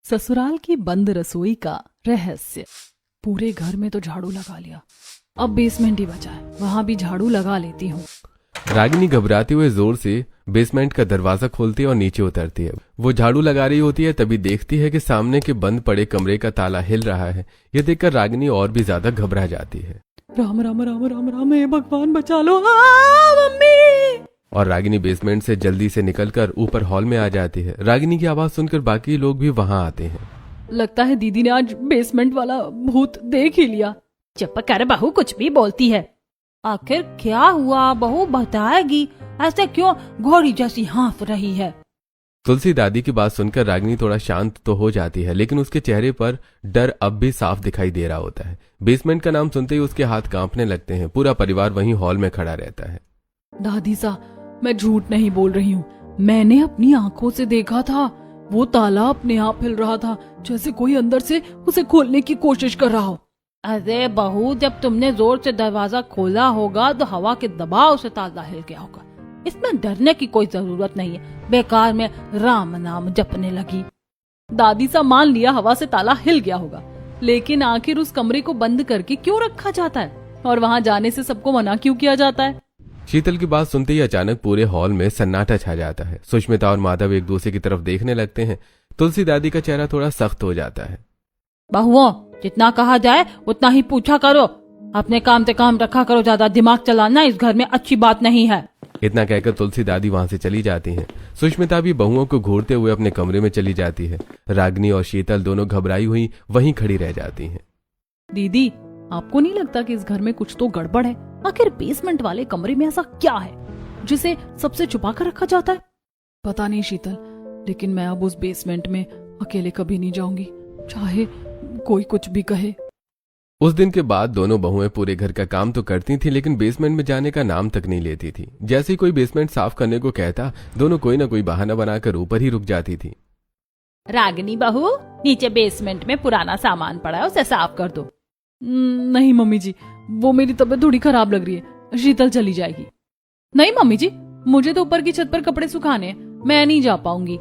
ससुराल की बंद रसोई का रहस्य। पूरे घर में तो झाड़ू लगा लिया, अब बेसमेंट ही बचा है, वहां भी झाड़ू लगा लेती हूँ। रागिनी घबराते हुए जोर से बेसमेंट का दरवाजा खोलती है और नीचे उतरती है। वो झाड़ू लगा रही होती है, तभी देखती है कि सामने के बंद पड़े कमरे का ताला हिल रहा है। ये देखकर रागिनी और भी ज्यादा घबरा जाती है। राम राम राम राम राम, हे भगवान बचा लो, मम्मी। और रागिनी बेसमेंट से जल्दी से निकलकर ऊपर हॉल में आ जाती है। रागिनी की आवाज सुनकर बाकी लोग भी वहां आते हैं। लगता है दीदी ने आज बेसमेंट वाला भूत देख ही लिया। चुप कर बहू, कुछ भी बोलती है। आखिर क्या हुआ, बहू बताएगी। ऐसे क्यों घोड़ी जैसी हाँफ रही है। तुलसी दादी की बात सुनकर रागिनी थोड़ा शांत तो हो जाती है, लेकिन उसके चेहरे पर डर अब भी साफ दिखाई दे रहा होता है। बेसमेंट का नाम सुनते ही उसके हाथ कांपने लगते हैं। पूरा परिवार वहीं हॉल में खड़ा रहता है। दादी सा, मैं झूठ नहीं बोल रही हूँ, मैंने अपनी आंखों से देखा था। वो ताला अपने आप हिल रहा था, जैसे कोई अंदर से उसे खोलने की कोशिश कर रहा हो। अरे बहू, जब तुमने जोर से दरवाजा खोला होगा तो हवा के दबाव से ताला हिल गया होगा। इसमें डरने की कोई जरूरत नहीं है। बेकार में राम नाम जपने लगी। दादी सा, मान लिया हवा से ताला हिल गया होगा, लेकिन आखिर उस कमरे को बंद करके क्यों रखा जाता है और वहां जाने से सबको मना क्यों किया जाता है? शीतल की बात सुनते ही अचानक पूरे हॉल में सन्नाटा छा जाता है। सुष्मिता और माधव एक दूसरे की तरफ देखने लगते हैं। तुलसी दादी का चेहरा थोड़ा सख्त हो जाता है। बहुओं, जितना कहा जाए उतना ही पूछा करो। अपने काम से काम रखा करो, ज्यादा दिमाग चलाना इस घर में अच्छी बात नहीं है। इतना कहकर तुलसी दादी वहां से चली जाती हैं। सुष्मिता भी बहुओं को घूरते हुए अपने कमरे में चली जाती है। रागिनी और शीतल दोनों घबराई हुई वहीं खड़ी रह जाती हैं। दीदी, आपको नहीं लगता कि इस घर में कुछ तो गड़बड़ है? आखिर बेसमेंट वाले कमरे में ऐसा क्या है जिसे सबसे छुपा कर रखा जाता है? पता नहीं शीतल, लेकिन मैं अब उस बेसमेंट में अकेले कभी नहीं जाऊंगी, चाहे कोई कुछ भी कहे। उस दिन के बाद दोनों बहुएं पूरे घर का काम तो करती थी, लेकिन बेसमेंट में जाने का नाम तक नहीं लेती थी। जैसे ही कोई बेसमेंट साफ करने को कहता, दोनों कोई ना कोई बहाना बनाकर ऊपर ही रुक जाती थी। रागिनी बहू, नीचे बेसमेंट में पुराना सामान पड़ा है, उसे साफ कर दो। नहीं मम्मी जी, वो मेरी तबीयत थोड़ी खराब लग रही है, शीतल चली जाएगी। नहीं मम्मी जी, मुझे तो ऊपर की छत पर कपड़े सुखाने हैं, मैं नहीं जा पाऊंगी।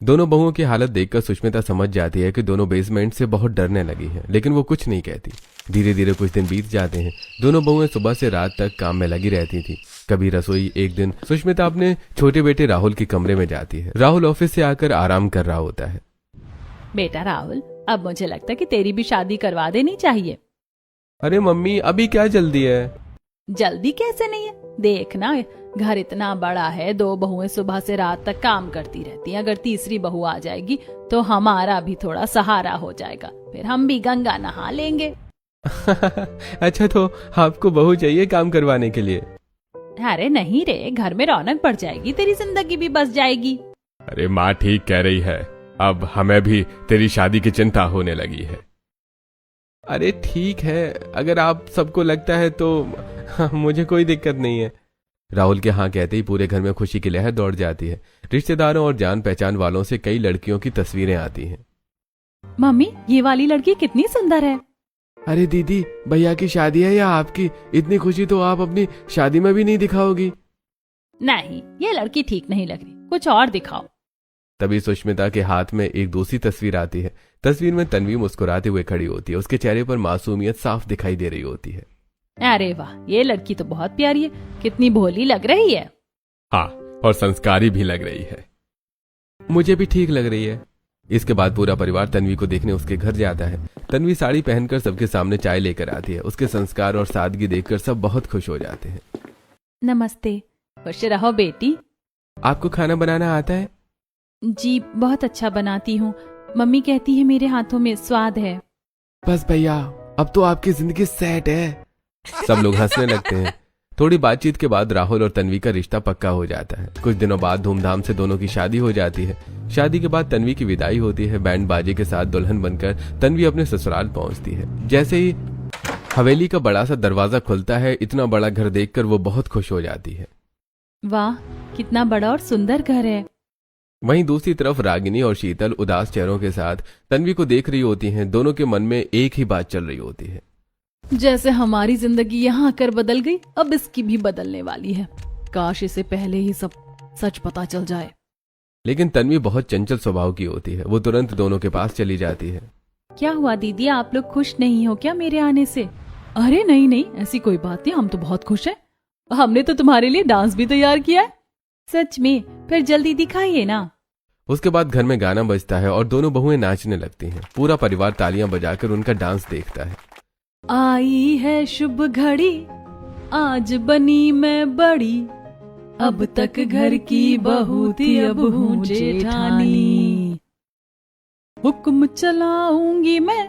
दोनों बहुओं की हालत देखकर सुष्मिता समझ जाती है कि दोनों बेसमेंट से बहुत डरने लगी हैं, लेकिन वो कुछ नहीं कहती। धीरे धीरे कुछ दिन बीत जाते हैं। दोनों बहुएं सुबह से रात तक काम में लगी रहती थी। कभी रसोई। एक दिन सुष्मिता अपने छोटे बेटे राहुल के कमरे में जाती है। राहुल ऑफिस से आकर आराम कर रहा होता है। बेटा राहुल, अब मुझे लगता है कि तेरी भी शादी करवा देनी चाहिए। अरे मम्मी, अभी क्या जल्दी है? जल्दी कैसे नहीं है, देखना घर इतना बड़ा है, 2 बहुएं सुबह से रात तक काम करती रहती हैं। अगर तीसरी बहू आ जाएगी तो हमारा भी थोड़ा सहारा हो जाएगा, फिर हम भी गंगा नहा लेंगे। अच्छा, तो आपको बहू चाहिए काम करवाने के लिए? अरे नहीं रे, घर में रौनक बढ़ जाएगी, तेरी जिंदगी भी बस जाएगी। अरे माँ ठीक कह रही है, अब हमें भी तेरी शादी की चिंता होने लगी है। अरे ठीक है, अगर आप सबको लगता है तो मुझे कोई दिक्कत नहीं है। राहुल के हाँ कहते ही पूरे घर में खुशी की लहर दौड़ जाती है। रिश्तेदारों और जान पहचान वालों से कई लड़कियों की तस्वीरें आती हैं। मम्मी, ये वाली लड़की कितनी सुंदर है। अरे दीदी, भैया की शादी है या आपकी? इतनी खुशी तो आप अपनी शादी में भी नहीं दिखाओगी। नहीं, ये लड़की ठीक नहीं लग रही, कुछ और दिखाओ। तभी सुष्मिता के हाथ में एक दूसरी तस्वीर आती है। तस्वीर में तन्वी मुस्कुराते हुए खड़ी होती है। उसके चेहरे पर मासूमियत साफ दिखाई दे रही होती है। अरे वाह, ये लड़की तो बहुत प्यारी है, कितनी भोली लग रही है। हाँ, और संस्कारी भी लग रही है। मुझे भी ठीक लग रही है। इसके बाद पूरा परिवार तन्वी को देखने उसके घर जाता है। तन्वी साड़ी पहनकर सबके सामने चाय लेकर आती है। उसके संस्कार और सादगी देखकर सब बहुत खुश हो जाते हैं। नमस्ते। खुश रहो बेटी। आपको खाना बनाना आता है? जी, बहुत अच्छा बनाती हूँ। मम्मी कहती है मेरे हाथों में स्वाद है। बस भैया, अब तो आपकी जिंदगी सेट है। सब लोग हंसने लगते हैं। थोड़ी बातचीत के बाद राहुल और तन्वी का रिश्ता पक्का हो जाता है। कुछ दिनों बाद धूमधाम से दोनों की शादी हो जाती है। शादी के बाद तन्वी की विदाई होती है। बैंड बाजे के साथ दुल्हन बनकर तन्वी अपने ससुराल पहुंचती है। जैसे ही हवेली का बड़ा सा दरवाजा खुलता है, इतना बड़ा घर देखकर वो बहुत खुश हो जाती है। वाह, कितना बड़ा और सुंदर घर है। वहीं दूसरी तरफ रागिनी और शीतल उदास चेहरों के साथ तन्वी को देख रही होती हैं। दोनों के मन में एक ही बात चल रही होती है। जैसे हमारी जिंदगी यहाँ आकर बदल गई, अब इसकी भी बदलने वाली है। काश इसे पहले ही सब सच पता चल जाए। लेकिन तन्वी बहुत चंचल स्वभाव की होती है। वो तुरंत दोनों के पास चली जाती है। क्या हुआ दीदी, आप लोग खुश नहीं हो क्या मेरे आने से? अरे नहीं नहीं, ऐसी कोई बात नहीं, हम तो बहुत खुश हैं। हमने तो तुम्हारे लिए डांस भी तैयार किया है। सच में? फिर जल्दी दिखाइए ना। उसके बाद घर में गाना बजता है और दोनों बहुएं नाचने लगती हैं। पूरा परिवार तालियां बजाकर उनका डांस देखता है। आई है शुभ घड़ी, आज बनी मैं बड़ी, अब तक घर की बहू थी अब हूँ जेठानी। हुक्म चलाऊंगी मैं,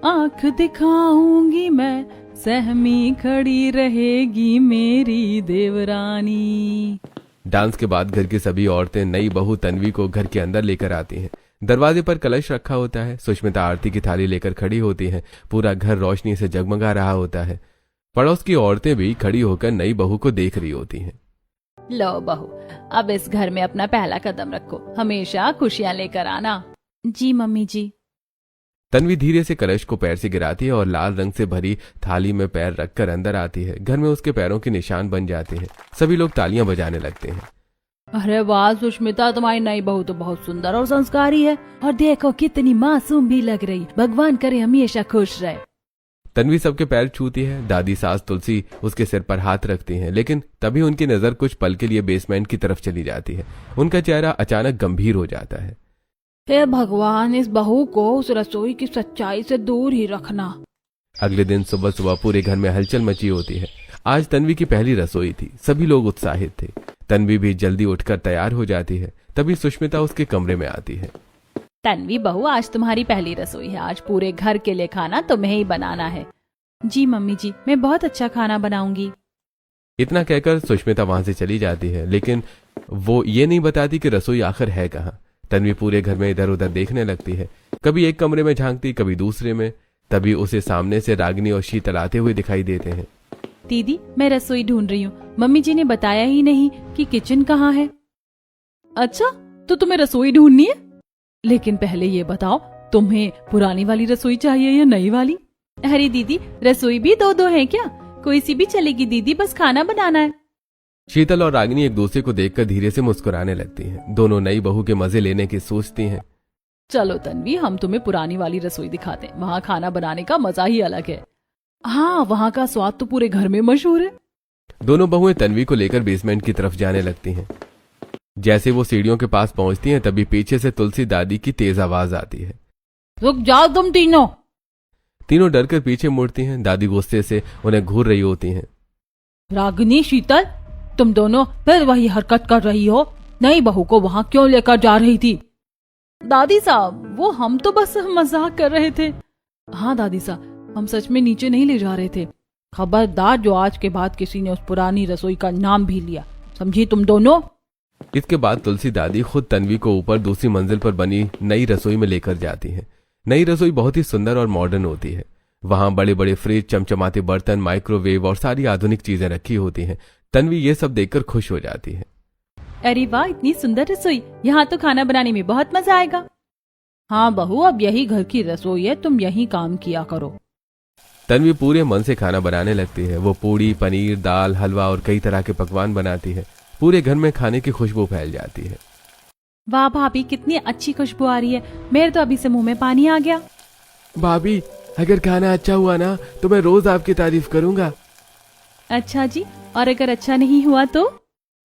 आंख दिखाऊंगी मैं, सहमी खड़ी रहेगी मेरी देवरानी। डांस के बाद घर की सभी औरतें नई बहू तन्वी को घर के अंदर लेकर आती हैं। दरवाजे पर कलश रखा होता है। सुष्मिता आरती की थाली लेकर खड़ी होती है। पूरा घर रोशनी से जगमगा रहा होता है। पड़ोस की औरतें भी खड़ी होकर नई बहू को देख रही होती हैं। लो बहू, अब इस घर में अपना पहला कदम रखो, हमेशा खुशियां लेकर आना। जी मम्मी जी। तन्वी धीरे से कलश को पैर से गिराती है और लाल रंग से भरी थाली में पैर रखकर अंदर आती है। घर में उसके पैरों के निशान बन जाते हैं। सभी लोग तालियां बजाने लगते हैं। अरे वाह सुष्मिता, तुम्हारी नई बहू तो बहुत सुंदर और संस्कारी है, और देखो कितनी मासूम भी लग रही। भगवान करे हमेशा खुश रहे। तन्वी सबके पैर छूती है। दादी सास तुलसी उसके सिर पर हाथ रखती हैं, लेकिन तभी उनकी नजर कुछ पल के लिए बेसमेंट की तरफ चली जाती है। उनका चेहरा अचानक गंभीर हो जाता है। हे भगवान, इस बहू को उस रसोई की सच्चाई से दूर ही रखना। अगले दिन सुबह सुबह पूरे घर में हलचल मची होती है। आज तन्वी की पहली रसोई थी। सभी लोग उत्साहित थे। तन्वी भी जल्दी उठकर तैयार हो जाती है। तभी सुष्मिता उसके कमरे में आती है। तन्वी बहू, आज तुम्हारी पहली रसोई है। आज पूरे घर के लिए खाना तुम्हें ही बनाना है। जी मम्मी जी, मैं बहुत अच्छा खाना बनाऊंगी। इतना कहकर सुष्मिता वहां से चली जाती है, लेकिन वो ये नहीं बताती कि रसोई आखिर है कहाँ। तन्वी पूरे घर में इधर उधर देखने लगती है। कभी एक कमरे में झांकती, कभी दूसरे में। तभी उसे सामने से रागिनी और शीतल आते हुए दिखाई देते हैं। दीदी, मैं रसोई ढूंढ रही हूँ। मम्मी जी ने बताया ही नहीं कि किचन कहाँ है। अच्छा, तो तुम्हें रसोई ढूंढनी है? लेकिन पहले ये बताओ, तुम्हें पुरानी वाली रसोई चाहिए या नई वाली? अरे दीदी, रसोई भी दो दो है क्या? कोई सी भी चलेगी दीदी, बस खाना बनाना है। शीतल और रागिनी एक दूसरे को देखकर धीरे से मुस्कुराने लगती हैं। दोनों नई बहू के मजे लेने की सोचती हैं। चलो तन्वी, हम तुम्हें पुरानी वाली रसोई दिखाते हैं। वहाँ खाना बनाने का मजा ही अलग है। हाँ, वहाँ का स्वाद तो पूरे घर में मशहूर है। दोनों बहुएं तन्वी को लेकर बेसमेंट की तरफ जाने लगती हैं। जैसे वो सीढ़ियों के पास पहुंचती हैं, तभी पीछे से तुलसी दादी की तेज आवाज आती है। रुक जाओ तुम तीनों। तीनों डरकर पीछे मुड़ती हैं। दादी गुस्से से उन्हें घूर रही होती हैं। रागिनी, शीतल, तुम दोनों फिर वही हरकत कर रही हो। नई बहू को वहाँ क्यों लेकर जा रही थी? दादी साहब, वो हम तो बस मजाक कर रहे थे। हाँ दादी साहब, हम सच में नीचे नहीं ले जा रहे थे। खबरदार, जो आज के बाद किसी ने उस पुरानी रसोई का नाम भी लिया, समझी तुम दोनों? इसके बाद तुलसी दादी खुद तन्वी को ऊपर दूसरी मंजिल पर बनी नई रसोई में लेकर जाती है। नई रसोई बहुत ही सुंदर और मॉडर्न होती है। वहाँ बड़े बड़े फ्रिज, चमचमाते बर्तन, माइक्रोवेव और सारी आधुनिक चीजें रखी होती हैं। तन्वी ये सब देखकर खुश हो जाती है। अरे वाह, इतनी सुंदर रसोई, यहाँ तो खाना बनाने में बहुत मजा आएगा। हाँ बहू, अब यही घर की रसोई है, तुम यही काम किया करो। तन्वी पूरे मन से खाना बनाने लगती है। वो पूड़ी, पनीर, दाल, हलवा और कई तरह के पकवान बनाती है। पूरे घर में खाने की खुशबू फैल जाती है। वाह भाभी, कितनी अच्छी खुशबू आ रही है। मेरे तो अभी से मुंह में पानी आ गया। भाभी, अगर खाना अच्छा हुआ ना तो मैं रोज आपकी तारीफ करूंगा। अच्छा जी, और अगर अच्छा नहीं हुआ तो?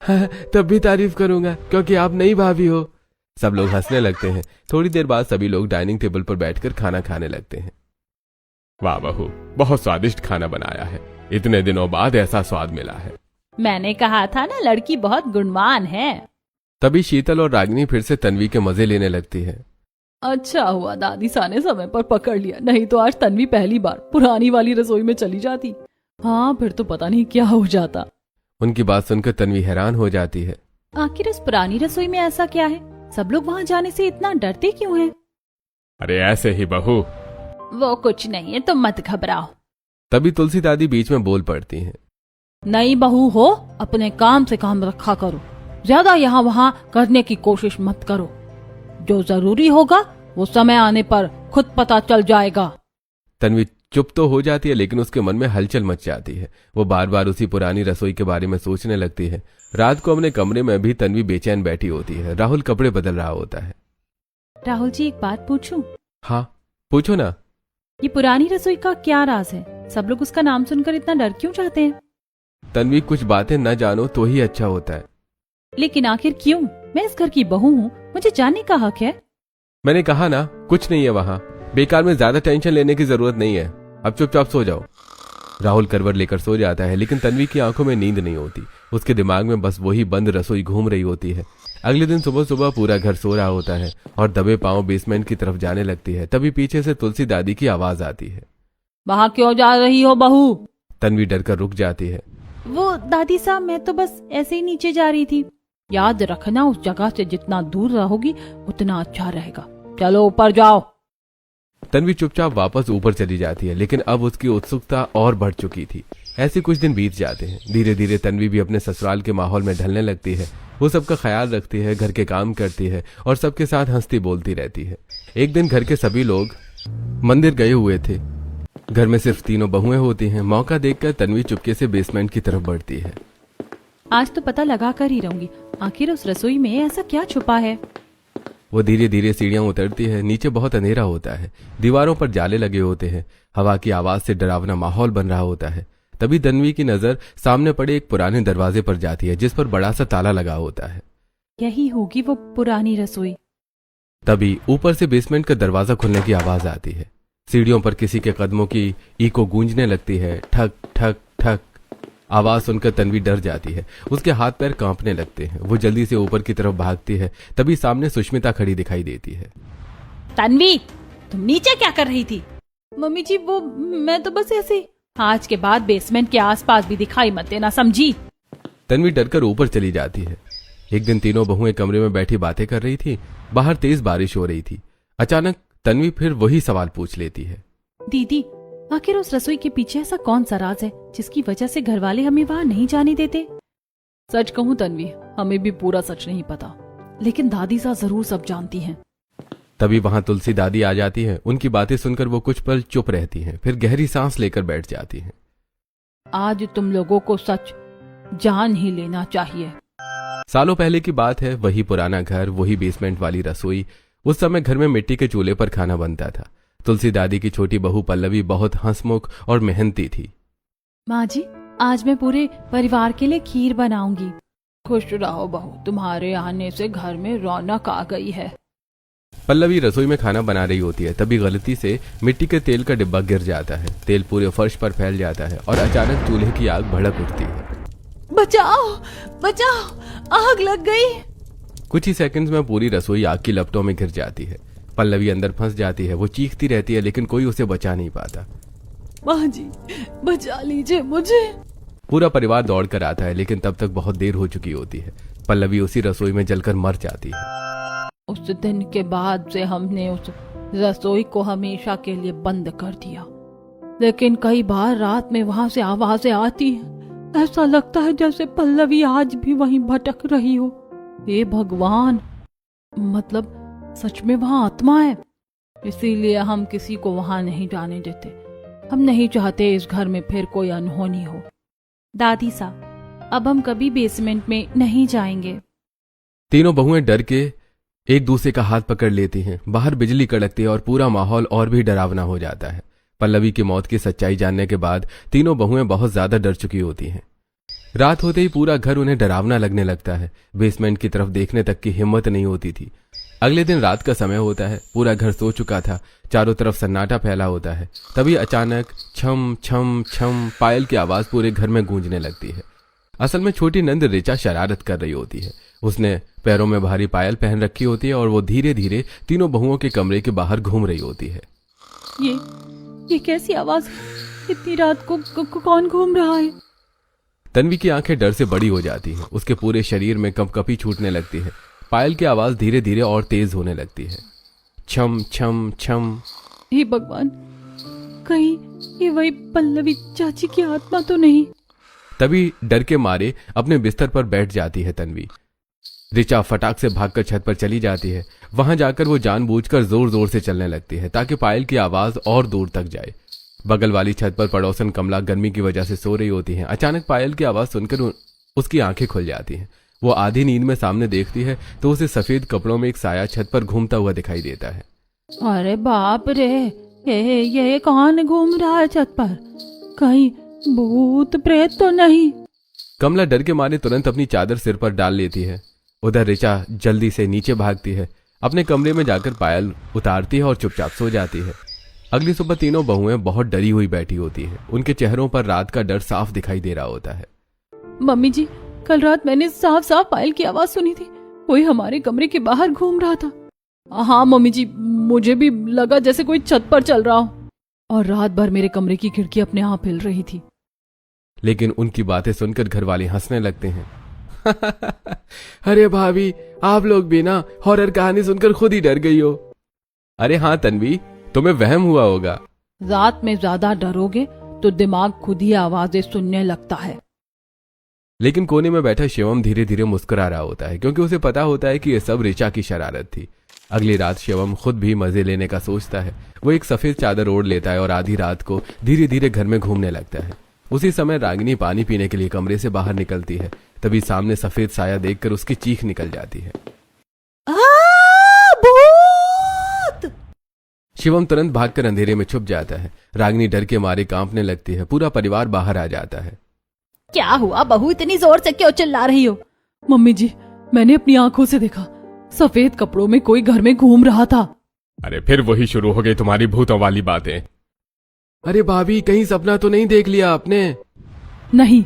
तब भी तारीफ करूंगा, क्योंकि आप नई भाभी हो। सब लोग हंसने लगते हैं। थोड़ी देर बाद सभी लोग डाइनिंग टेबल पर बैठकर खाना खाने लगते हैं। वाह बहू, बहुत स्वादिष्ट खाना बनाया है। इतने दिनों बाद ऐसा स्वाद मिला है। मैंने कहा था ना, लड़की बहुत गुणवान है। तभी शीतल और रागिनी फिर से तन्वी के मजे लेने लगती है। अच्छा हुआ दादी सा ने समय पर पकड़ लिया, नहीं तो आज तन्वी पहली बार पुरानी वाली रसोई में चली जाती। हाँ, फिर तो पता नहीं क्या हो जाता। उनकी बात सुनकर तन्वी हैरान हो जाती है। आखिर उस पुरानी रसोई में ऐसा क्या है? सब लोग वहाँ जाने से इतना डरते क्यों हैं? अरे ऐसे ही बहू। वो कुछ नहीं है, तुम मत घबराओ। तभी तुलसी दादी बीच में बोल पड़ती हैं। नई बहू हो, अपने काम से काम रखा करो। ज्यादा यहाँ वहाँ करने की कोशिश मत करो। जो जरूरी होगा वो समय आने पर खुद पता चल जाएगा। तन्वी चुप तो हो जाती है लेकिन उसके मन में हलचल मच जाती है। वो बार बार उसी पुरानी रसोई के बारे में सोचने लगती है। रात को अपने कमरे में भी तन्वी बेचैन बैठी होती है। राहुल कपड़े बदल रहा होता है। राहुल जी, एक बात पूछूं? हाँ पूछो ना। ये पुरानी रसोई का क्या राज है? सब लोग उसका नाम सुनकर इतना डर क्यों जाते हैं? तन्वी, कुछ बातें न जानो तो ही अच्छा होता है। लेकिन आखिर क्यों? मैं इस घर की बहू हूँ, मुझे जानने का हक है। मैंने कहा ना, कुछ नहीं है वहां। बेकार में ज्यादा टेंशन लेने की जरूरत नहीं है। अब चुपचाप सो जाओ। राहुल करवट लेकर सो जाता है लेकिन तन्वी की आंखों में नींद नहीं होती। उसके दिमाग में बस वही बंद रसोई घूम रही होती है। अगले दिन सुबह सुबह पूरा घर सो रहा होता है और दबे पांव बेसमेंट की तरफ जाने लगती है। तभी पीछे से तुलसी दादी की आवाज आती है। वहाँ क्यों जा रही हो बहू? तन्वी डरकर रुक जाती है। वो दादी साहब, मैं तो बस ऐसे ही नीचे जा रही थी। याद रखना, उस जगह से जितना दूर रहोगी उतना अच्छा रहेगा। चलो ऊपर जाओ। तन्वी चुपचाप वापस ऊपर चली जाती है लेकिन अब उसकी उत्सुकता और बढ़ चुकी थी। ऐसे कुछ दिन बीत जाते हैं। धीरे धीरे तन्वी भी अपने ससुराल के माहौल में ढलने लगती है। वो सबका ख्याल रखती है, घर के काम करती है और सबके साथ हंसती बोलती रहती है। एक दिन घर के सभी लोग मंदिर गए हुए थे। घर में सिर्फ तीनों बहुएं होती हैं। मौका देखकर तन्वी चुपके से बेसमेंट की तरफ बढ़ती है। आज तो पता लगा कर ही रहूंगी, आखिर उस रसोई में ऐसा क्या छुपा है। वो धीरे धीरे सीढ़ियां उतरती है। नीचे बहुत अंधेरा होता है। दीवारों पर जाले लगे होते हैं। हवा की आवाज से डरावना माहौल बन रहा होता है। तभी तन्वी की नजर सामने पड़े एक पुराने दरवाजे पर जाती है जिस पर बड़ा सा ताला लगा होता है। यही होगी वो पुरानी रसोई। तभी ऊपर से बेसमेंट का दरवाजा खुलने की आवाज आती है। सीढ़ियों पर किसी के कदमों की ईको गूंजने लगती है। ठक ठक ठक। आवाज सुनकर तन्वी डर जाती है। उसके हाथ पैर कांपने लगते हैं। वो जल्दी से ऊपर की तरफ भागती है। तभी सामने सुष्मिता खड़ी दिखाई देती है। तन्वी, तुम नीचे क्या कर रही थी? मम्मी जी, वो मैं तो बस ऐसे। आज के बाद बेसमेंट के आसपास भी दिखाई मत देना, समझी? तन्वी डरकर ऊपर चली जाती है। एक दिन तीनों बहुएं कमरे में बैठी बातें कर रही थी। बाहर तेज बारिश हो रही थी। अचानक तन्वी फिर वही सवाल पूछ लेती है। दीदी, आखिर उस रसोई के पीछे ऐसा कौन सा राज है जिसकी वजह से घर वाले हमें वहाँ नहीं जाने देते? सच कहूँ तन्वी, हमें भी पूरा सच नहीं पता, लेकिन दादी सा जरूर सब जानती हैं। तभी वहां तुलसी दादी आ जाती है। उनकी बातें सुनकर वो कुछ पल चुप रहती हैं, फिर गहरी सांस लेकर बैठ जाती हैं। आज तुम लोगों को सच जान ही लेना चाहिए। सालों पहले की बात है। वही पुराना घर, वही बेसमेंट वाली रसोई। उस समय घर में मिट्टी के चूल्हे पर खाना बनता था। तुलसी दादी की छोटी बहू पल्लवी बहुत हंसमुख और मेहनती थी। माँ जी, आज मैं पूरे परिवार के लिए खीर बनाऊंगी। खुश रहो बहू, तुम्हारे आने से घर में रौनक आ गई है। पल्लवी रसोई में खाना बना रही होती है। तभी गलती से मिट्टी के तेल का डिब्बा गिर जाता है। तेल पूरे फर्श पर फैल जाता है और अचानक चूल्हे की आग भड़क उठती है। बचाओ बचाओ, आग लग गई। कुछ ही सेकंड्स में पूरी रसोई आग की लपटों में घिर जाती है। पल्लवी अंदर फंस जाती है। वो चीखती रहती है लेकिन कोई उसे बचा नहीं पाता। माँ जी, बचा लीजिए मुझे। पूरा परिवार दौड़ कर आता है लेकिन तब तक बहुत देर हो चुकी होती है। पल्लवी उसी रसोई में जलकर मर जाती है। उस दिन के बाद से हमने उस रसोई को हमेशा के लिए बंद कर दिया, लेकिन कई बार रात में वहां से आवाजें आती हैं। ऐसा लगता है जैसे पल्लवी आज भी वहीं भटक रही हो। हे भगवान, मतलब सच में वहां आत्मा है। इसीलिए हम किसी को वहां नहीं जाने देते। हम नहीं चाहते इस घर में फिर कोई अनहोनी हो। दादी साहब, अब हम कभी बेसमेंट में नहीं जाएंगे। तीनों बहुएं डर के एक दूसरे का हाथ पकड़ लेती हैं। बाहर बिजली कड़कती है और पूरा माहौल और भी डरावना हो जाता है। पल्लवी की मौत की सच्चाई जानने के बाद तीनों बहुएं बहुत ज्यादा डर चुकी होती हैं। रात होते ही पूरा घर उन्हें डरावना लगने लगता है। बेसमेंट की तरफ देखने तक की हिम्मत नहीं होती थी। अगले दिन रात का समय होता है। पूरा घर सो चुका था। चारों तरफ सन्नाटा फैला होता है। तभी अचानक छम छम छम पायल की आवाज पूरे घर में गूंजने लगती है। असल में छोटी नंद ऋचा शरारत कर रही होती है। उसने पैरों में भारी पायल पहन रखी होती है और वो धीरे धीरे तीनों बहुओं के कमरे के बाहर घूम रही होती है। ये कैसी आवाज? इतनी रात को कौन घूम रहा है? तन्वी की आंखें डर से बड़ी हो जाती हैं। उसके पूरे शरीर में कंपकपी छूटने लगती है। पायल की आवाज धीरे धीरे और तेज होने लगती है। छम छम छम। हे भगवान, कहीं ये वही पल्लवी चाची की आत्मा तो नहीं? तभी डर के मारे अपने बिस्तर पर बैठ जाती है तन्वी। ऋचा फटाक से भागकर छत पर चली जाती है। वहां जाकर वो जानबूझकर जोर जोर से चलने लगती है ताकि पायल की आवाज और दूर तक जाए। बगल वाली छत पर पड़ोसन कमला गर्मी की वजह से सो रही होती है। अचानक पायल की आवाज सुनकर उसकी आंखें खुल जाती हैं। वो आधी नींद में सामने देखती है तो उसे सफेद कपड़ों में एक साया छत पर घूमता हुआ दिखाई देता है। अरे बाप रे, ये कौन घूम रहा है छत पर? कहीं भूत प्रेत तो नहीं? कमला डर के मारे तुरंत अपनी चादर सिर पर डाल लेती है। उधर ऋचा जल्दी से नीचे भागती है, अपने कमरे में जाकर पायल उतारती है और चुपचाप सो जाती है। अगली सुबह तीनों बहुएं बहुत डरी हुई बैठी होती हैं। उनके चेहरों पर रात का डर साफ दिखाई दे रहा होता है। मम्मी जी, कल रात मैंने साफ साफ पायल की आवाज सुनी थी। कोई हमारे कमरे के बाहर घूम रहा था। हाँ मम्मी जी, मुझे भी लगा जैसे कोई छत पर चल रहा हो, और रात भर मेरे कमरे की खिड़की अपने आप हिल रही थी। लेकिन उनकी बातें सुनकर घर वाले हंसने लगते हैं। अरे भाभी, आप लोग भी ना हॉरर कहानी सुनकर खुद ही डर गई हो। अरे हाँ तन्वी, तुम्हें वहम हुआ होगा। रात में ज्यादा डरोगे तो दिमाग खुद ही आवाजें सुनने लगता है। लेकिन कोने में बैठा शिवम धीरे धीरे मुस्कुरा रहा होता है, क्योंकि उसे पता होता है कि यह सब ऋचा की शरारत थी। अगली रात शिवम खुद भी मजे लेने का सोचता है। वो एक सफेद चादर ओढ़ लेता है और आधी रात को धीरे धीरे घर में घूमने लगता है। उसी समय रागिनी पानी पीने के लिए कमरे से बाहर निकलती है। तभी सामने सफेद साया देखकर उसकी चीख निकल जाती है। भूत! शिवम तुरंत भागकर अंधेरे में छुप जाता है। रागिनी डर के मारे कांपने लगती है। पूरा परिवार बाहर आ जाता है। क्या हुआ बहू, इतनी जोर से क्यों चिल्ला रही हो? मम्मी जी, मैंने अपनी आंखों से देखा, सफेद कपड़ों में कोई घर में घूम रहा था। अरे फिर वही शुरू हो गई तुम्हारी भूतों वाली बातें। अरे भाभी, कहीं सपना तो नहीं देख लिया आपने? नहीं,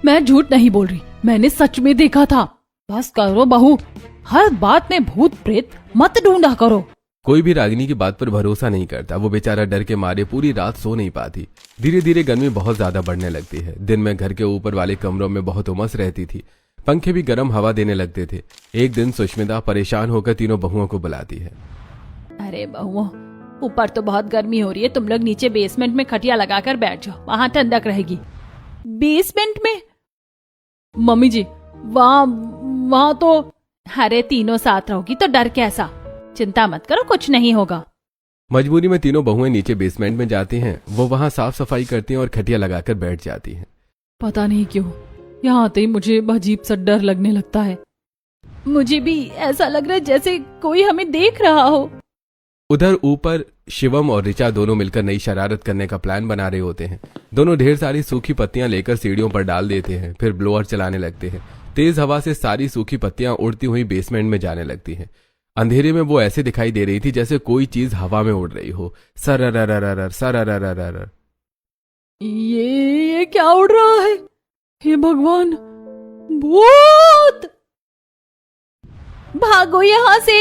मैं झूठ नहीं बोल रही, मैंने सच में देखा था। बस करो बहू, हर बात में भूत प्रेत मत ढूंढा करो। कोई भी रागिनी की बात पर भरोसा नहीं करता। वो बेचारा डर के मारे पूरी रात सो नहीं पाती। धीरे धीरे गर्मी बहुत ज्यादा बढ़ने लगती है। दिन में घर के ऊपर वाले कमरों में बहुत उमस रहती थी। पंखे भी गर्म हवा देने लगते थे। एक दिन सुष्मिता परेशान होकर तीनों बहुओं को बुलाती है। अरे बहुओं, ऊपर तो बहुत गर्मी हो रही है, तुम लोग नीचे बेसमेंट में खटिया लगाकर बैठ जाओ, वहां ठंडक रहेगी। बेसमेंट में? मम्मी जी, वहाँ तो। अरे तीनों साथ रहोगी तो डर कैसा? चिंता मत करो, कुछ नहीं होगा। मजबूरी में तीनों बहुएं नीचे बेसमेंट में जाती हैं। वो वहां साफ सफाई करती हैं और खटिया लगाकर बैठ जाती हैं। पता नहीं क्यों यहाँ आते ही मुझे अजीब सा डर लगने लगता है। मुझे भी ऐसा लग रहा है जैसे कोई हमें देख रहा हो। उधर ऊपर शिवम और ऋचा दोनों मिलकर नई शरारत करने का प्लान बना रहे होते हैं। दोनों ढेर सारी सूखी पत्तियां लेकर सीढ़ियों पर डाल देते हैं, फिर ब्लोअर चलाने लगते हैं। तेज हवा से सारी सूखी पत्तियां उड़ती हुई बेसमेंट में जाने लगती हैं। अंधेरे में वो ऐसे दिखाई दे रही थी जैसे कोई चीज हवा में उड़ रही हो। सरररररर सरररररर। ये क्या उड़ रहा है? हे भगवान, भूत! भागो यहाँ से।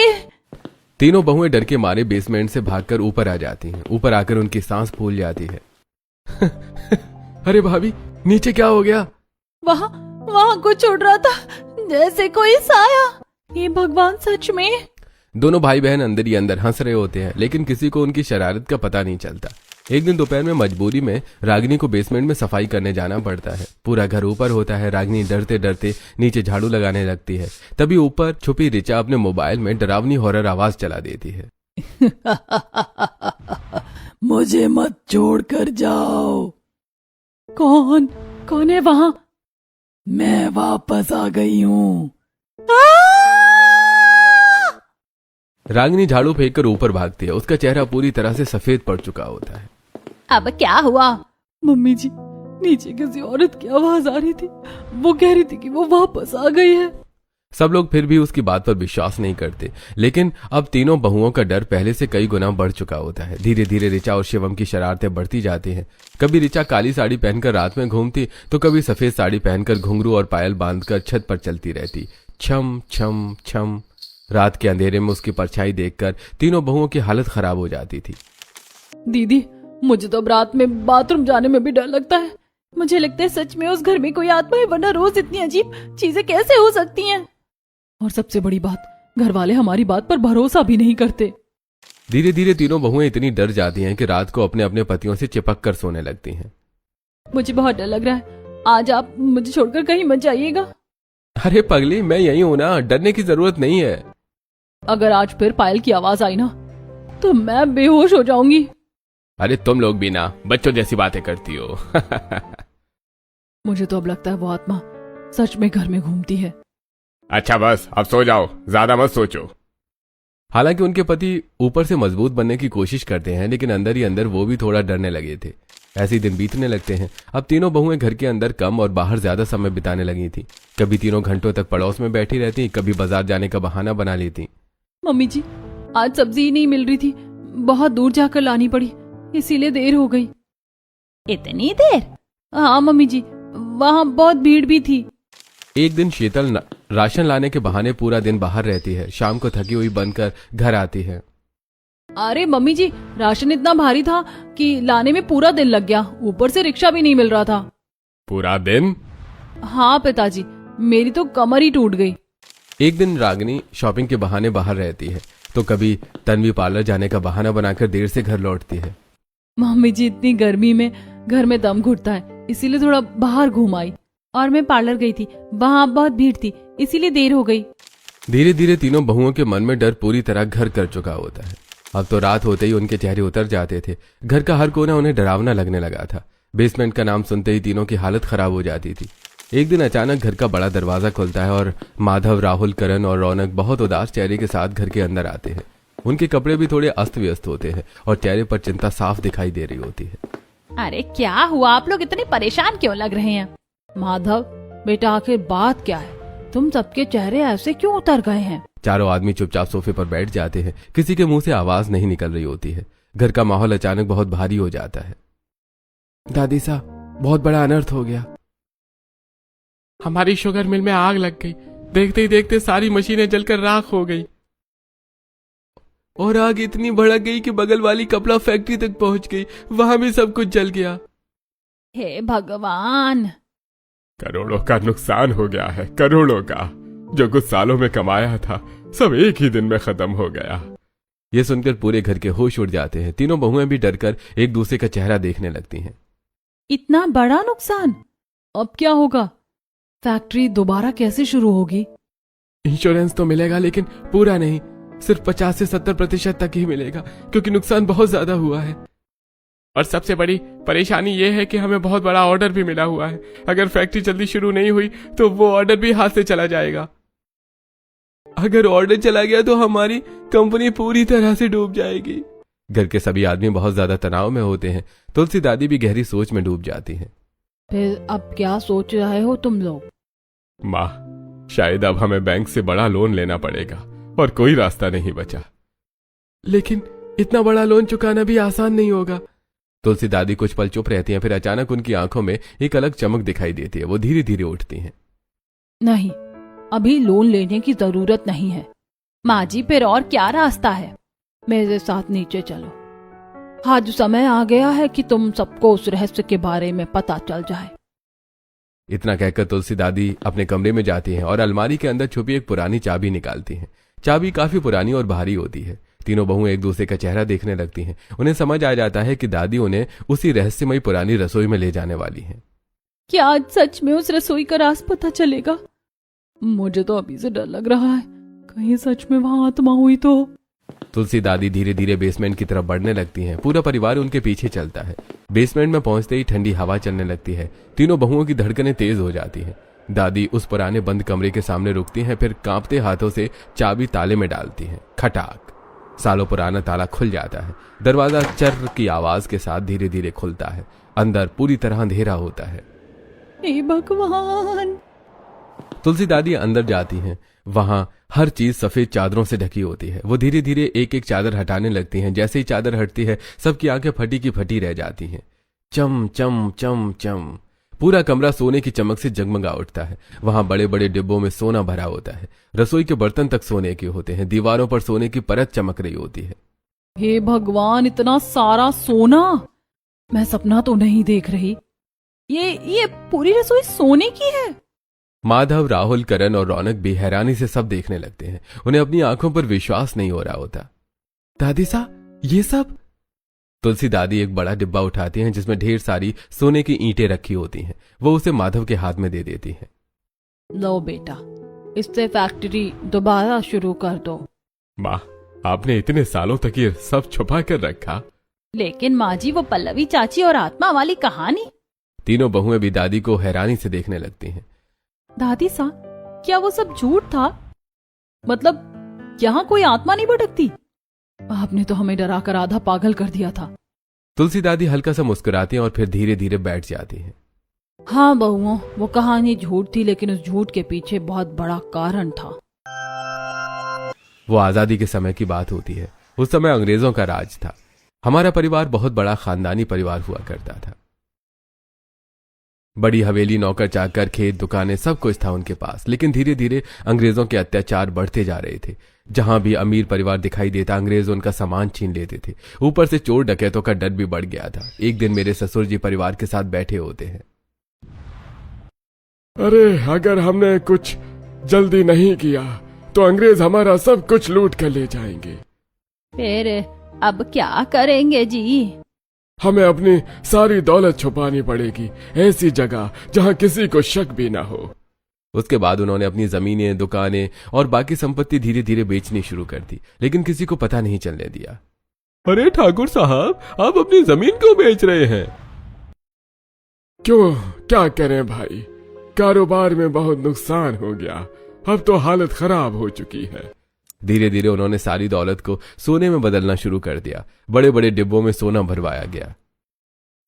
तीनों बहुएं डर के मारे बेसमेंट से भागकर ऊपर आ जाती हैं। ऊपर आकर उनकी सांस फूल जाती है। अरे भाभी, नीचे क्या हो गया? वहाँ कुछ उड़ रहा था, जैसे कोई साया। हे भगवान, सच में? दोनों भाई बहन अंदर ही अंदर हंस रहे होते हैं, लेकिन किसी को उनकी शरारत का पता नहीं चलता। एक दिन दोपहर में मजबूरी में रागिनी को बेसमेंट में सफाई करने जाना पड़ता है। पूरा घर ऊपर होता है। रागिनी डरते डरते नीचे झाड़ू लगाने लगती है। तभी ऊपर छुपी ऋचा अपने मोबाइल में डरावनी हॉरर आवाज चला देती है। मुझे मत छोड़ कर जाओ। कौन है वहां? मैं वापस आ गई हूँ। रागिनी झाड़ू फेंककर ऊपर भागती है। उसका चेहरा पूरी तरह से सफेद पड़ चुका होता है। अब क्या हुआ? मम्मी जी, नीचे किसी औरत की आवाज आ रही थी। वो कह रही थी कि वो वापस आ गई है। सब लोग फिर भी उसकी बात पर विश्वास नहीं करते, लेकिन अब तीनों बहुओं का डर पहले से कई गुना बढ़ चुका होता है। धीरे धीरे ऋचा और शिवम की शरारतें बढ़ती जाती हैं। कभी ऋचा काली साड़ी पहनकर रात में घूमती, तो कभी सफेद साड़ी पहनकर घुंघरू और पायल बांधकर छत पर चलती रहती। छम छम छम। रात के अंधेरे में उसकी परछाई देखकर तीनों बहुओं की हालत खराब हो जाती थी। दीदी, मुझे तो अब रात में बाथरूम जाने में भी डर लगता है। मुझे लगता है सच में उस घर में कोई आत्मा है, वरना रोज इतनी अजीब चीजें कैसे हो सकती हैं? और सबसे बड़ी बात, घर वाले हमारी बात पर भरोसा भी नहीं करते। धीरे धीरे तीनों बहुएं इतनी डर जाती हैं कि रात को अपने अपने पतियों से चिपक कर सोने लगती हैं। मुझे बहुत डर लग रहा है, आज आप मुझे छोड़कर कहीं मत जाइएगा। अरे पगली, मैं यही हूं ना, डरने की जरूरत नहीं है। अगर आज फिर पायल की आवाज आई ना, तो मैं बेहोश हो जाऊंगी। अरे तुम लोग भी ना बच्चों जैसी बातें करती हो। मुझे तो अब लगता है वो आत्मा सच में घर में घूमती है। अच्छा बस अब सो जाओ, ज्यादा मत सोचो। हालांकि उनके पति ऊपर से मजबूत बनने की कोशिश करते हैं, लेकिन अंदर ही अंदर वो भी थोड़ा डरने लगे थे। ऐसे ही दिन बीतने लगते हैं। अब तीनों बहुएं घर के अंदर कम और बाहर ज्यादा समय बिताने लगी थी। कभी तीनों घंटों तक पड़ोस में बैठी रहती, कभी बाजार जाने का बहाना बना लेती। मम्मी जी, आज सब्जी ही नहीं मिल रही थी, बहुत दूर जाकर लानी पड़ी, इसीलिए देर हो गई। इतनी देर? हाँ मम्मी जी, वहाँ बहुत भीड़ भी थी। एक दिन शीतल राशन लाने के बहाने पूरा दिन बाहर रहती है। शाम को थकी हुई बनकर घर आती है। अरे मम्मी जी, राशन इतना भारी था कि लाने में पूरा दिन लग गया, ऊपर से रिक्शा भी नहीं मिल रहा था। पूरा दिन? हाँ पिताजी, मेरी तो कमर ही टूट गई। एक दिन रागिनी शॉपिंग के बहाने बाहर रहती है, तो कभी तन्वी पार्लर जाने का बहाना बनाकर देर से घर लौटती है। मम्मी जी, इतनी गर्मी में घर में दम घुटता है, इसीलिए थोड़ा बाहर घूम आई। और मैं पार्लर गई थी, वहाँ बहुत भीड़ थी, इसीलिए देर हो गई। धीरे धीरे तीनों बहुओं के मन में डर पूरी तरह घर कर चुका होता है। अब तो रात होते ही उनके चेहरे उतर जाते थे। घर का हर कोना उन्हें डरावना लगने लगा था। बेसमेंट का नाम सुनते ही तीनों की हालत खराब हो जाती थी। एक दिन अचानक घर का बड़ा दरवाजा खुलता है और माधव, राहुल, करण और रौनक बहुत उदास चेहरे के साथ घर के अंदर आते हैं। उनके कपड़े भी थोड़े अस्त व्यस्त होते हैं और चेहरे पर चिंता साफ दिखाई दे रही होती है। अरे क्या हुआ, आप लोग इतने परेशान क्यों लग रहे हैं? माधव बेटा, आखिर बात क्या है? तुम सबके चेहरे ऐसे क्यों उतर गए हैं? चारों आदमी चुपचाप सोफे पर बैठ जाते हैं। किसी के मुंह से आवाज नहीं निकल रही होती है। घर का माहौल अचानक बहुत भारी हो जाता है। दादी साहब, बहुत बड़ा अनर्थ हो गया। हमारी शुगर मिल में आग लग गई। देखते ही देखते सारी मशीनें जलकर राख हो गई और आग इतनी भड़क गई कि बगल वाली कपड़ा फैक्ट्री तक पहुंच गई। वहां भी सब कुछ जल गया। हे भगवान! करोड़ों का नुकसान हो गया है, करोड़ों का। जो कुछ सालों में कमाया था सब एक ही दिन में खत्म हो गया। ये सुनकर पूरे घर के होश उड़ जाते हैं। तीनों बहुएं भी डरकर एक दूसरे का चेहरा देखने लगती हैं। इतना बड़ा नुकसान? अब क्या होगा? फैक्ट्री दोबारा कैसे शुरू होगी? इंश्योरेंस तो मिलेगा, लेकिन पूरा नहीं, सिर्फ 50 से 70% तक ही मिलेगा, क्योंकि नुकसान बहुत ज्यादा हुआ है। और सबसे बड़ी परेशानी यह है कि हमें बहुत बड़ा ऑर्डर भी मिला हुआ है। अगर फैक्ट्री जल्दी शुरू नहीं हुई तो वो ऑर्डर भी हाथ से चला जाएगा। अगर ऑर्डर चला गया तो हमारी कंपनी पूरी तरह से डूब जाएगी। घर के सभी आदमी बहुत ज्यादा तनाव में होते हैं। तुलसी दादी भी गहरी सोच में डूब जाती हैं। फिर अब क्या सोच रहे हो तुम लोग? माँ, शायद अब हमें बैंक से बड़ा लोन लेना पड़ेगा और कोई रास्ता नहीं बचा। लेकिन इतना बड़ा लोन चुकाना भी आसान नहीं होगा। तुलसी दादी कुछ पल चुप रहती हैं, फिर अचानक उनकी आंखों में एक अलग चमक दिखाई देती है। वो धीरे धीरे उठती हैं। नहीं, अभी लोन लेने की जरूरत नहीं है। माँ जी, फिर और क्या रास्ता है? मेरे साथ नीचे चलो। आज समय आ गया है कि तुम सबको उस रहस्य के बारे में पता चल जाए। इतना कहकर तुलसी दादी अपने कमरे में जाती हैं और अलमारी के अंदर छुपी एक पुरानी चाबी निकालती हैं। चाबी काफी पुरानी और भारी होती है। तीनों बहुएं एक दूसरे का चेहरा देखने लगती हैं। उन्हें समझ आ जाता है कि दादी उन्हें उसी रहस्यमयी पुरानी रसोई में ले जाने वाली हैं। क्या आज सच में उस रसोई का राज पता चलेगा? मुझे तो अभी से डर लग रहा है, कहीं सच में वहां आत्मा हुई तो। तुलसी दादी धीरे धीरे बेसमेंट की तरफ बढ़ने लगती हैं। पूरा परिवार उनके पीछे चलता है। बेसमेंट में पहुंचते ही ठंडी हवा चलने लगती है। तीनों बहुओं की धड़कनें तेज हो जाती हैं। दादी उस पुराने बंद कमरे के सामने रुकती हैं, फिर कांपते हाथों से चाबी ताले में डालती हैं। खटाक! सालों पुराना ताला खुल जाता है। दरवाजा चर्र की आवाज के साथ धीरे धीरे खुलता है। अंदर पूरी तरह अंधेरा होता है। हे भगवान! तुलसी दादी अंदर जाती हैं। वहां हर चीज सफेद चादरों से ढकी होती है। वो धीरे धीरे एक एक चादर हटाने लगती हैं। जैसे ही चादर हटती है, सबकी आंखें फटी की फटी रह जाती हैं। चम चम चम चम, पूरा कमरा सोने की चमक से जगमगा उठता है। वहां बड़े बड़े डिब्बों में सोना भरा होता है। रसोई के बर्तन तक सोने के होते हैं। दीवारों पर सोने की परत चमक रही होती है। हे भगवान, इतना सारा सोना! मैं सपना तो नहीं देख रही। ये पूरी रसोई सोने की है। माधव, राहुल, करण और रौनक भी हैरानी से सब देखने लगते हैं। उन्हें अपनी आंखों पर विश्वास नहीं हो रहा होता। दादी साहब, ये सब? तुलसी दादी एक बड़ा डिब्बा उठाती हैं जिसमें ढेर सारी सोने की ईंटें रखी होती हैं। वो उसे माधव के हाथ में दे देती हैं। लो बेटा, इससे फैक्ट्री दोबारा शुरू कर दो। माँ, आपने इतने सालों तक ये सब छुपा कर रखा। लेकिन माँ जी, वो पल्लवी चाची और आत्मा वाली कहानी। तीनों बहुएं भी दादी को हैरानी से देखने लगती हैं। दादी सा, क्या वो सब झूठ था? मतलब यहाँ कोई आत्मा नहीं भटकती? आपने तो हमें डरा कर आधा पागल कर दिया था। तुलसी दादी हल्का सा मुस्कुराती हैं और फिर धीरे धीरे बैठ जाती हैं। हाँ बहुओं, वो कहानी झूठ थी, लेकिन उस झूठ के पीछे बहुत बड़ा कारण था। वो आजादी के समय की बात होती है। उस समय अंग्रेजों का राज था। हमारा परिवार बहुत बड़ा खानदानी परिवार हुआ करता था। बड़ी हवेली, नौकर चाकर, खेत, दुकानें, सब कुछ था उनके पास। लेकिन धीरे धीरे अंग्रेजों के अत्याचार बढ़ते जा रहे थे। जहां भी अमीर परिवार दिखाई देता, अंग्रेज उनका सामान छीन लेते थे। ऊपर से चोर डकैतों का डर भी बढ़ गया था। एक दिन मेरे ससुर जी परिवार के साथ बैठे होते हैं। अरे, अगर हमने कुछ जल्दी नहीं किया तो अंग्रेज हमारा सब कुछ लूट कर ले जाएंगे। फिर अब क्या करेंगे जी? हमें अपनी सारी दौलत छुपानी पड़ेगी, ऐसी जगह जहां किसी को शक भी ना हो। उसके बाद उन्होंने अपनी जमीनें, दुकानें और बाकी संपत्ति धीरे धीरे बेचनी शुरू कर दी, लेकिन किसी को पता नहीं चलने दिया। अरे ठाकुर साहब, आप अपनी जमीन क्यों बेच रहे हैं? क्यों, क्या करें भाई, कारोबार में बहुत नुकसान हो गया। अब तो हालत खराब हो चुकी है। धीरे धीरे उन्होंने सारी दौलत को सोने में बदलना शुरू कर दिया। बड़े बड़े डिब्बों में सोना भरवाया गया।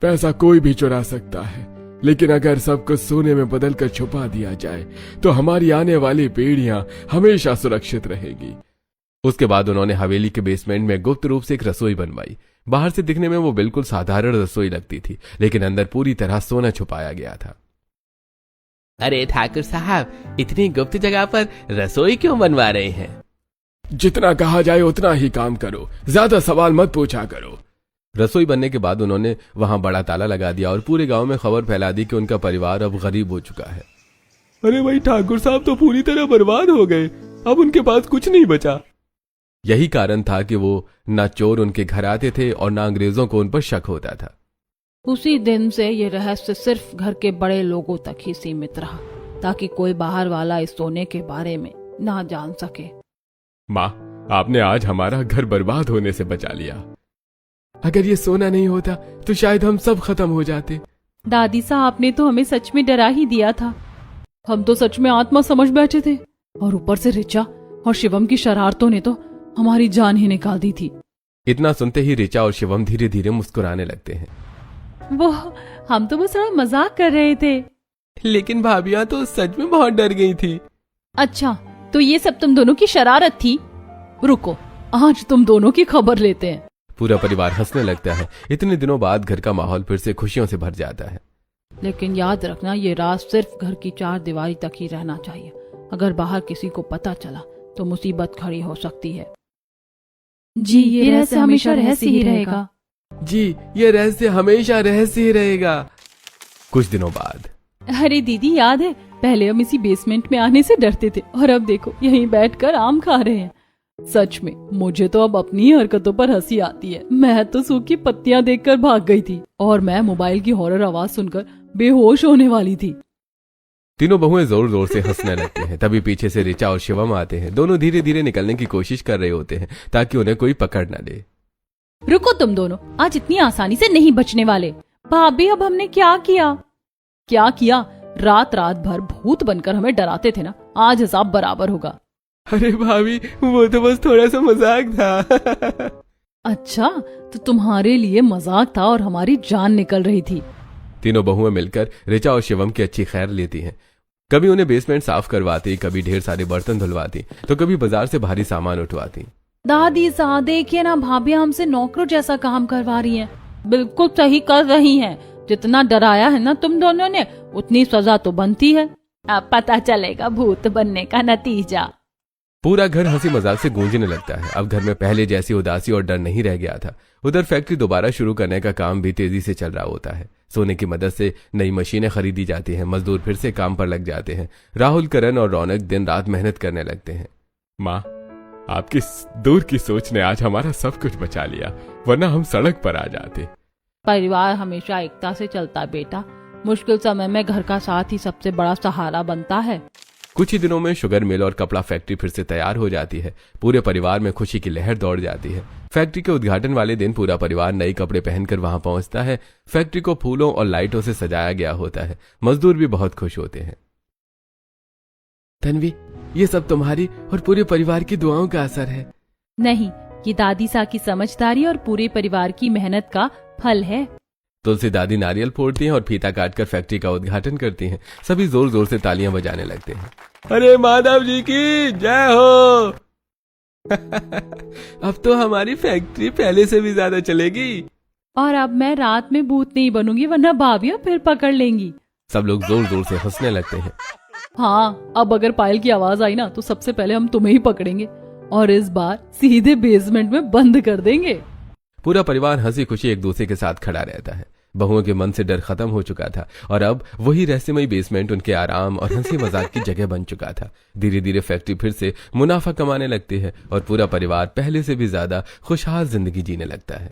पैसा कोई भी चुरा सकता है, लेकिन अगर सब कुछ सोने में बदलकर छुपा दिया जाए तो हमारी आने वाली पीढ़ियां हमेशा सुरक्षित रहेगी। उसके बाद उन्होंने हवेली के बेसमेंट में गुप्त रूप से एक रसोई बनवाई। बाहर से दिखने में वो बिल्कुल साधारण रसोई लगती थी, लेकिन अंदर पूरी तरह सोना छुपाया गया था। अरे ठाकुर साहब, इतनी गुप्त जगह पर रसोई क्यों बनवा रहे हैं? जितना कहा जाए उतना ही काम करो, ज्यादा सवाल मत पूछा करो। रसोई बनने के बाद उन्होंने वहां बड़ा ताला लगा दिया और पूरे गांव में खबर फैला दी कि उनका परिवार अब गरीब हो चुका है। अरे भाई, ठाकुर साहब तो पूरी तरह बर्बाद हो गए, अब उनके पास कुछ नहीं बचा। यही कारण था कि वो ना चोर उनके घर आते थे और ना अंग्रेजों को उन पर शक होता था। उसी दिन से ये रहस्य सिर्फ घर के बड़े लोगों तक ही सीमित रहा, ताकि कोई बाहर वाला इस सोने के बारे में ना जान सके। माँ, आपने आज हमारा घर बर्बाद होने से बचा लिया। अगर ये सोना नहीं होता तो शायद हम सब खत्म हो जाते। दादी सा, आपने तो हमें सच में डरा ही दिया था। हम तो सच में आत्मा समझ बैठे थे, और ऊपर से ऋचा और शिवम की शरारतों ने तो हमारी जान ही निकाल दी थी। इतना सुनते ही ऋचा और शिवम धीरे धीरे मुस्कुराने लगते हैं। वो हम तो बस थोड़ा मजाक कर रहे थे। लेकिन भाभियां तो सच में बहुत डर गई थी। अच्छा, तो ये सब तुम दोनों की शरारत थी? रुको, आज तुम दोनों की खबर लेते हैं। पूरा परिवार हंसने लगता है। इतने दिनों बाद घर का माहौल फिर से खुशियों से भर जाता है। लेकिन याद रखना, ये राज सिर्फ घर की 4 दीवारी तक ही रहना चाहिए। अगर बाहर किसी को पता चला तो मुसीबत खड़ी हो सकती है। जी, ये रहस्य हमेशा रहस्य ही रहेगा। जी, ये रहस्य हमेशा रहस्य ही रहेगा। कुछ दिनों बाद, अरे दीदी, याद है पहले हम इसी बेसमेंट में आने से डरते थे, और अब देखो यहीं बैठकर आम खा रहे हैं। सच में मुझे तो अब अपनी हरकतों पर हंसी आती है। मैं तो सूखी पत्तियां देखकर भाग गई थी, और मैं मोबाइल की हॉरर आवाज सुनकर बेहोश होने वाली थी। तीनों बहुएं जोर जोर से हंसने लगती हैं। तभी पीछे से ऋचा और शिवम आते हैं। दोनों धीरे धीरे निकलने की कोशिश कर रहे होते हैं ताकि उन्हें कोई पकड़ न ले। रुको तुम दोनों, आज इतनी आसानी से नहीं बचने वाले। भाभी, अब हमने क्या किया? क्या किया? रात रात भर भूत बनकर हमें डराते थे ना, आज हिसाब बराबर होगा। अरे भाभी, वो तो बस थोड़ा सा मजाक था। अच्छा, तो तुम्हारे लिए मजाक था और हमारी जान निकल रही थी। तीनों बहुएं मिलकर ऋचा और शिवम की अच्छी खैर लेती हैं। कभी उन्हें बेसमेंट साफ करवाती, कभी ढेर सारे बर्तन धुलवाती, तो कभी बाजार से भारी सामान उठवाती। दादी सा, देखिए ना, भाभी हमसे नौकरों जैसा काम करवा रही हैं। बिल्कुल सही कर रही हैं। जितना डराया है ना तुम दोनों ने, उतनी सजा तो बनती है। अब पता चलेगा भूत बनने का नतीजा। पूरा घर हंसी मजाक से गूंजने लगता है। अब घर में पहले जैसी उदासी और डर नहीं रह गया था। उधर फैक्ट्री दोबारा शुरू करने का काम भी तेजी से चल रहा होता है। सोने की मदद से नई मशीनें खरीदी जाती हैं। मजदूर फिर से काम पर लग जाते हैं। राहुल, करण और रौनक दिन रात मेहनत करने लगते हैं। माँ, आपकी दूर की सोच ने आज हमारा सब कुछ बचा लिया, वरना हम सड़क पर आ जाते। परिवार हमेशा एकता से चलता है बेटा। मुश्किल समय में घर का साथ ही सबसे बड़ा सहारा बनता है। कुछ ही दिनों में शुगर मिल और कपड़ा फैक्ट्री फिर से तैयार हो जाती है। पूरे परिवार में खुशी की लहर दौड़ जाती है। फैक्ट्री के उद्घाटन वाले दिन पूरा परिवार नए कपड़े पहनकर वहां पहुंचता है। फैक्ट्री को फूलों और लाइटों से सजाया गया होता है। मजदूर भी बहुत खुश होते हैं। तन्वी, ये सब तुम्हारी और पूरे परिवार की दुआओं का असर है। नहीं, ये दादी सा की समझदारी और पूरे परिवार की मेहनत का फल है। तुलसी दादी नारियल फोड़ती हैं और फीता काटकर फैक्ट्री का उद्घाटन करती हैं। सभी जोर जोर से तालियां बजाने लगते हैं। अरे माधव जी की जय हो। अब तो हमारी फैक्ट्री पहले से भी ज्यादा चलेगी। और अब मैं रात में भूत नहीं बनूंगी, वरना भाभियां फिर पकड़ लेंगी। सब लोग जोर जोर से हंसने लगते हैं। हाँ, अब अगर पायल की आवाज आई ना तो सबसे पहले हम तुम्हें ही पकड़ेंगे और इस बार सीधे बेसमेंट में बंद कर देंगे। पूरा परिवार हंसी खुशी एक दूसरे के साथ खड़ा रहता है। बहुओं के मन से डर खत्म हो चुका था और अब वही रहस्यमयी बेसमेंट उनके आराम और हंसी मजाक की जगह बन चुका था। धीरे धीरे फैक्ट्री फिर से मुनाफा कमाने लगती है और पूरा परिवार पहले से भी ज्यादा खुशहाल जिंदगी जीने लगता है।